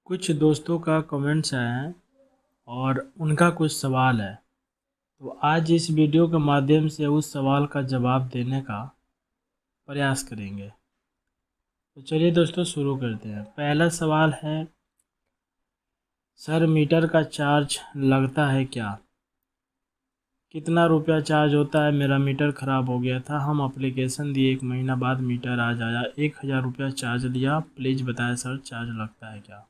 कुछ दोस्तों का कमेंट्स आए हैं और उनका कुछ सवाल है। तो आज इस वीडियो के माध्यम से उस सवाल का जवाब देने का प्रयास करेंगे। तो चलिए दोस्तों शुरू करते हैं। पहला सवाल है, सर मीटर का चार्ज लगता है क्या? कितना रुपया चार्ज होता है? मेरा मीटर ख़राब हो गया था, हम एप्लीकेशन दिए, 1 महीना बाद मीटर आज आया, 1000 रुपया चार्ज लिया, प्लीज़ बताएं सर चार्ज लगता है क्या?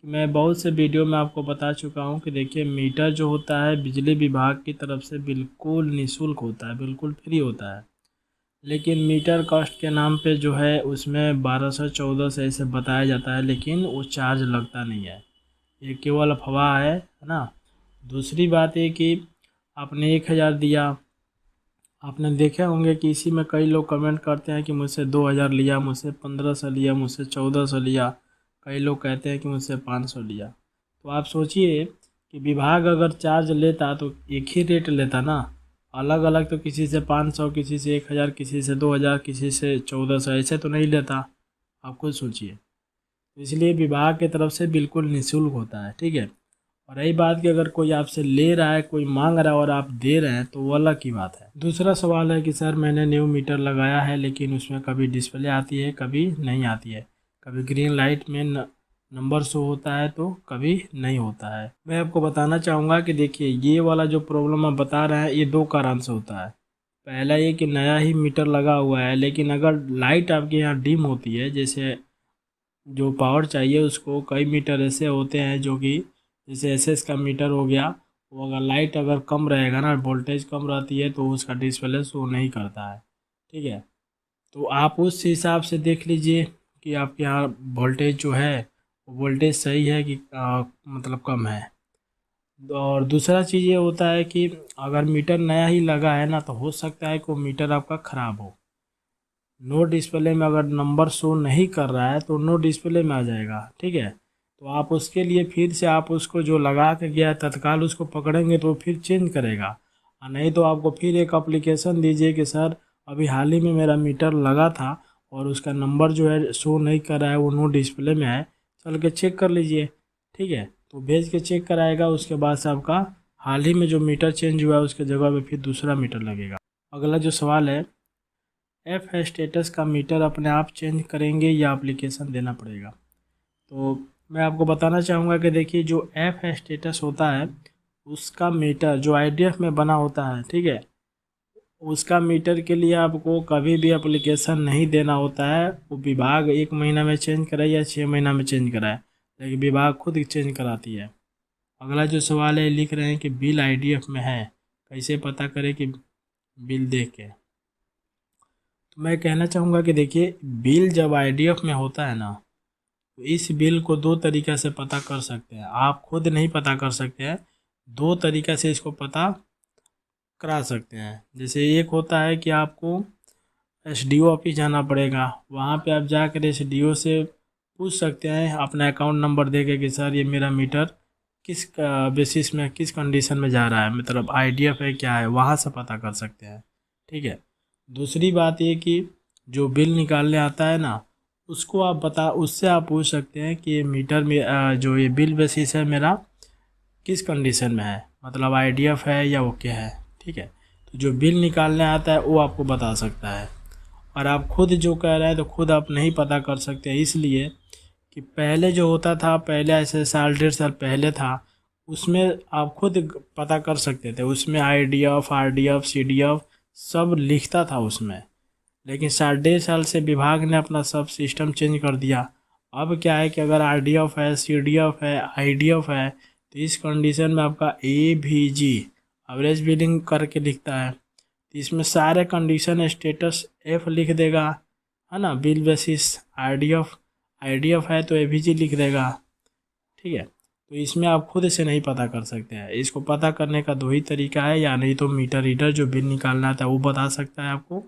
मैं बहुत से वीडियो में आपको बता चुका हूं कि देखिए मीटर जो होता है बिजली विभाग की तरफ से बिल्कुल निःशुल्क होता है, बिल्कुल फ्री होता है। लेकिन मीटर कॉस्ट के नाम पे जो है उसमें 1200-1400 ऐसे बताया जाता है, लेकिन वो चार्ज लगता नहीं है, ये केवल अफवाह है ना। दूसरी बात ये कि आपने 1000 दिया, आपने देखे होंगे कि इसी में कई लोग कमेंट करते हैं कि मुझसे 2000 लिया, मुझसे 1500 लिया, मुझसे 1400 लिया, कई लोग कहते हैं कि मुझसे 500 लिया। तो आप सोचिए कि विभाग अगर चार्ज लेता तो एक ही रेट लेता ना, अलग अलग तो किसी से 500, किसी से 1000, किसी से 2000, किसी से 1400, ऐसे तो नहीं लेता। आप खुद सोचिए। इसलिए विभाग की तरफ से बिल्कुल निःशुल्क होता है, ठीक है। और रही बात कि अगर कोई आपसे ले रहा है, कोई मांग रहा है और आप दे रहे हैं, तो वो अलग की बात है। दूसरा सवाल है कि सर मैंने न्यू मीटर लगाया है, लेकिन उसमें कभी डिस्प्ले आती है, कभी नहीं आती है, कभी ग्रीन लाइट में नंबर शो होता है तो कभी नहीं होता है। मैं आपको बताना चाहूँगा कि देखिए ये वाला जो प्रॉब्लम आप बता रहे हैं, ये 2 कारण से होता है। पहला ये कि नया ही मीटर लगा हुआ है, लेकिन अगर लाइट आपके यहाँ डिम होती है, जैसे जो पावर चाहिए उसको, कई मीटर ऐसे होते हैं जो कि जैसे एसएस का मीटर हो गया, वो अगर लाइट अगर कम रहेगा ना, वोल्टेज कम रहती है, तो उसका डिस्प्ले शो नहीं करता है, ठीक है। तो आप उस हिसाब से देख लीजिए कि आपके यहाँ वोल्टेज जो है वोल्टेज सही है कि मतलब कम है। और दूसरा चीज़ ये होता है कि अगर मीटर नया ही लगा है ना, तो हो सकता है कि वो मीटर आपका ख़राब हो। नो डिस्प्ले में अगर नंबर शो नहीं कर रहा है तो नो डिस्प्ले में आ जाएगा, ठीक है। तो आप उसके लिए फिर से आप उसको जो लगा के गया है तत्काल उसको पकड़ेंगे तो फिर चेंज करेगा, और नहीं तो आपको फिर एक एप्लीकेशन दीजिए कि सर अभी हाल ही में मेरा मीटर लगा था और उसका नंबर जो है शो नहीं कर रहा है, वो नो डिस्प्ले में है, चल के चेक कर लीजिए, ठीक है। तो भेज के चेक कराएगा, उसके बाद से आपका हाल ही में जो मीटर चेंज हुआ है उसके जगह पे फिर दूसरा मीटर लगेगा। अगला जो सवाल है, एफ स्टेटस का मीटर अपने आप चेंज करेंगे या एप्लीकेशन देना पड़ेगा? तो मैं आपको बताना चाहूँगा कि देखिए जो एफ स्टेटस होता है उसका मीटर जो आईडीएफ में बना होता है, ठीक है, उसका मीटर के लिए आपको कभी भी एप्लीकेशन नहीं देना होता है। वो विभाग 1 महीना में चेंज कराए या 6 महीना में चेंज कराए, लेकिन विभाग खुद चेंज कराती है। अगला जो सवाल है, लिख रहे हैं कि बिल आईडीएफ में है, कैसे पता करें कि बिल देख के? तो मैं कहना चाहूँगा कि देखिए बिल जब आईडीएफ में होता है ना, तो इस बिल को 2 तरीक़ा से पता कर सकते हैं। आप खुद नहीं पता कर सकते हैं, 2 तरीक़ा से इसको पता करा सकते हैं। जैसे एक होता है कि आपको एसडीओ ऑफिस जाना पड़ेगा, वहाँ पे आप जाकर एसडीओ से पूछ सकते हैं अपना अकाउंट नंबर देके कि सर ये मेरा मीटर किस बेसिस में, किस कंडीशन में जा रहा है, मतलब आईडीएफ है क्या है, वहाँ से पता कर सकते हैं, ठीक है। दूसरी बात ये कि जो बिल निकालने आता है ना, उसको आप उससे आप पूछ सकते हैं कि ये मीटर में जो ये बिल बेसिस है मेरा किस कंडीशन में है, मतलब आईडीएफ है या ओके है, ठीक है। तो जो बिल निकालने आता है वो आपको बता सकता है। और आप खुद जो कह रहे हैं तो खुद आप नहीं पता कर सकते, इसलिए कि पहले जो होता था, पहले ऐसे साल 1.5 साल पहले था, उसमें आप खुद पता कर सकते थे, उसमें आईडीएफ, आरडीएफ, सीडीएफ सब लिखता था उसमें। लेकिन 1.5 साल से विभाग ने अपना सब सिस्टम चेंज कर दिया। अब क्या है कि अगर आरडीएफ है, सीडीएफ है, आईडीएफ है, तो इस कंडीशन में आपका एवीजी एवरेज बिलिंग करके लिखता है, तो इसमें सारे कंडीशन स्टेटस एफ लिख देगा, है ना। बिल बेसिस आईडीएफ है तो एवीजी लिख देगा, ठीक है। तो इसमें आप खुद से नहीं पता कर सकते हैं। इसको पता करने का 2 ही तरीका है, या नहीं तो मीटर रीडर जो बिल निकालना था वो बता सकता है आपको,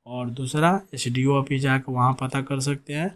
और दूसरा एसडीओ ऑफिस जाकर वहाँ पता कर सकते हैं,